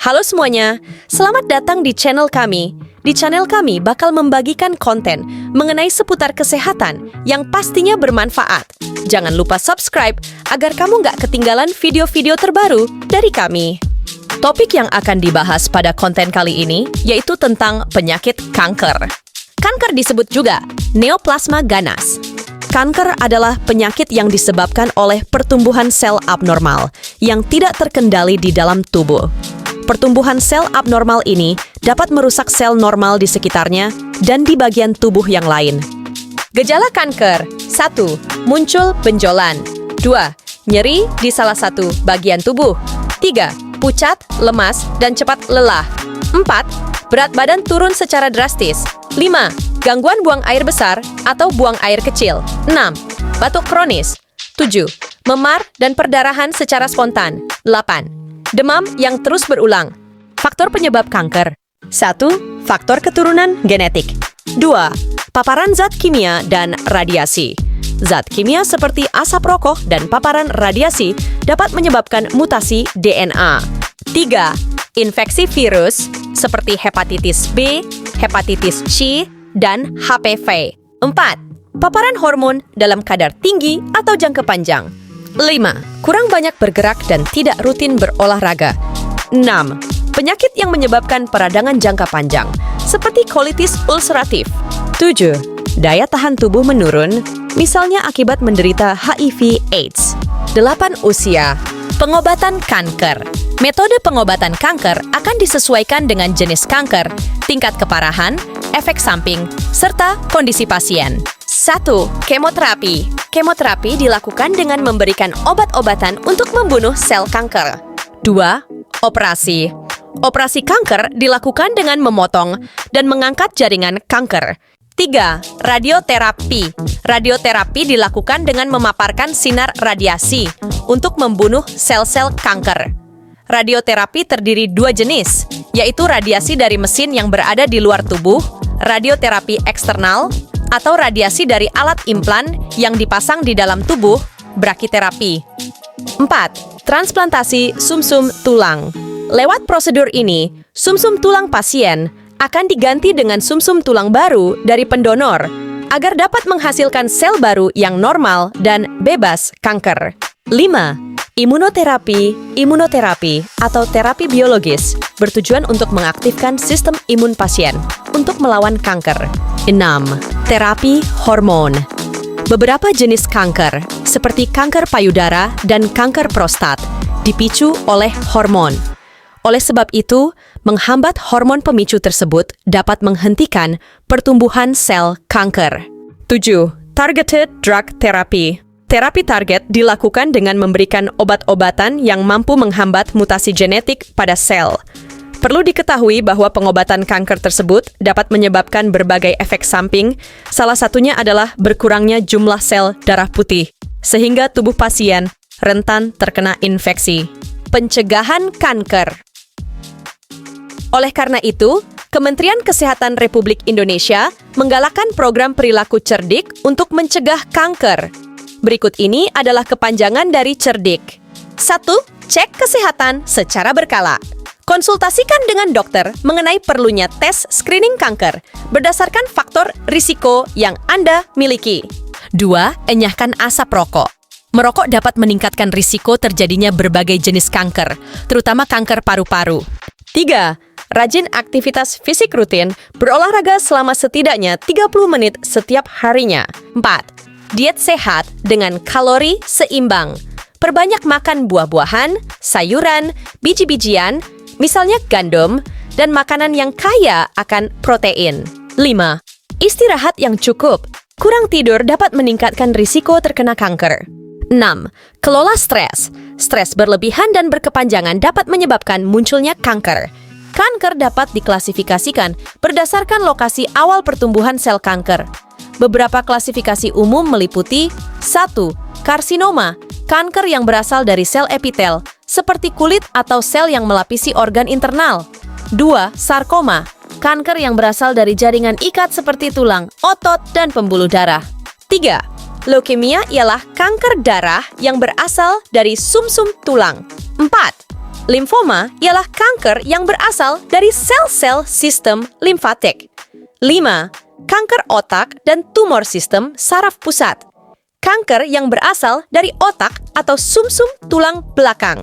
Halo semuanya, selamat datang di channel kami. Di channel kami bakal membagikan konten mengenai seputar kesehatan yang pastinya bermanfaat. Jangan lupa subscribe agar kamu nggak ketinggalan video-video terbaru dari kami. Topik yang akan dibahas pada konten kali ini yaitu tentang penyakit kanker. Kanker disebut juga neoplasma ganas. Kanker adalah penyakit yang disebabkan oleh pertumbuhan sel abnormal yang tidak terkendali di dalam tubuh. Pertumbuhan sel abnormal ini dapat merusak sel normal di sekitarnya dan di bagian tubuh yang lain. Gejala kanker: 1. Muncul benjolan. 2. Nyeri di salah satu bagian tubuh. 3. Pucat, lemas, dan cepat lelah. 4. Berat badan turun secara drastis. 5. Gangguan buang air besar atau buang air kecil. 6. Batuk kronis. 7. Memar dan perdarahan secara spontan. 8. Demam yang terus berulang. Faktor penyebab kanker: 1. Faktor keturunan genetik. 2. Paparan zat kimia dan radiasi. Zat kimia seperti asap rokok dan paparan radiasi dapat menyebabkan mutasi DNA. 3. Infeksi virus seperti hepatitis B, hepatitis C, dan HPV. 4. Paparan hormon dalam kadar tinggi atau jangka panjang. 5. Kurang banyak bergerak dan tidak rutin berolahraga. 6. Penyakit yang menyebabkan peradangan jangka panjang, seperti kolitis ulceratif. 7. Daya tahan tubuh menurun, misalnya akibat menderita HIV/AIDS. 8. Usia. Pengobatan kanker. Metode pengobatan kanker akan disesuaikan dengan jenis kanker, tingkat keparahan, efek samping, serta kondisi pasien. 1. Kemoterapi. Kemoterapi dilakukan dengan memberikan obat-obatan untuk membunuh sel kanker. 2. Operasi. Operasi kanker dilakukan dengan memotong dan mengangkat jaringan kanker. 3. Radioterapi. Radioterapi dilakukan dengan memaparkan sinar radiasi untuk membunuh sel-sel kanker. Radioterapi terdiri 2 jenis, yaitu radiasi dari mesin yang berada di luar tubuh, radioterapi eksternal, atau radiasi dari alat implan yang dipasang di dalam tubuh, brachytherapy. 4. Transplantasi sumsum tulang. Lewat prosedur ini, sumsum tulang pasien akan diganti dengan sumsum tulang baru dari pendonor agar dapat menghasilkan sel baru yang normal dan bebas kanker. 5. Imunoterapi. Imunoterapi atau terapi biologis bertujuan untuk mengaktifkan sistem imun pasien untuk melawan kanker. 6. Terapi hormon. Beberapa jenis kanker, seperti kanker payudara dan kanker prostat, dipicu oleh hormon. Oleh sebab itu, menghambat hormon pemicu tersebut dapat menghentikan pertumbuhan sel kanker. 7. Targeted drug therapy. Terapi target dilakukan dengan memberikan obat-obatan yang mampu menghambat mutasi genetik pada sel. Perlu diketahui bahwa pengobatan kanker tersebut dapat menyebabkan berbagai efek samping, salah satunya adalah berkurangnya jumlah sel darah putih, sehingga tubuh pasien rentan terkena infeksi. Pencegahan kanker. Oleh karena itu, Kementerian Kesehatan Republik Indonesia menggalakkan program perilaku cerdik untuk mencegah kanker. Berikut ini adalah kepanjangan dari cerdik. 1. Cek kesehatan secara berkala. Konsultasikan dengan dokter mengenai perlunya tes screening kanker berdasarkan faktor risiko yang Anda miliki. 2. Enyahkan asap rokok. Merokok dapat meningkatkan risiko terjadinya berbagai jenis kanker, terutama kanker paru-paru. 3. Rajin aktivitas fisik rutin, berolahraga selama setidaknya 30 menit setiap harinya. 4. Diet sehat dengan kalori seimbang. Perbanyak makan buah-buahan, sayuran, biji-bijian, misalnya gandum, dan makanan yang kaya akan protein. 5. Istirahat yang cukup. Kurang tidur dapat meningkatkan risiko terkena kanker. 6. Kelola stres. Stres berlebihan dan berkepanjangan dapat menyebabkan munculnya kanker. Kanker dapat diklasifikasikan berdasarkan lokasi awal pertumbuhan sel kanker. Beberapa klasifikasi umum meliputi 1. Karsinoma, kanker yang berasal dari sel epitel, seperti kulit atau sel yang melapisi organ internal. 2. Sarkoma, kanker yang berasal dari jaringan ikat seperti tulang, otot, dan pembuluh darah. 3. Leukemia ialah kanker darah yang berasal dari sumsum tulang. 4. Limfoma ialah kanker yang berasal dari sel-sel sistem limfatik. 5. Kanker otak dan tumor sistem saraf pusat. Kanker yang berasal dari otak atau sumsum tulang belakang.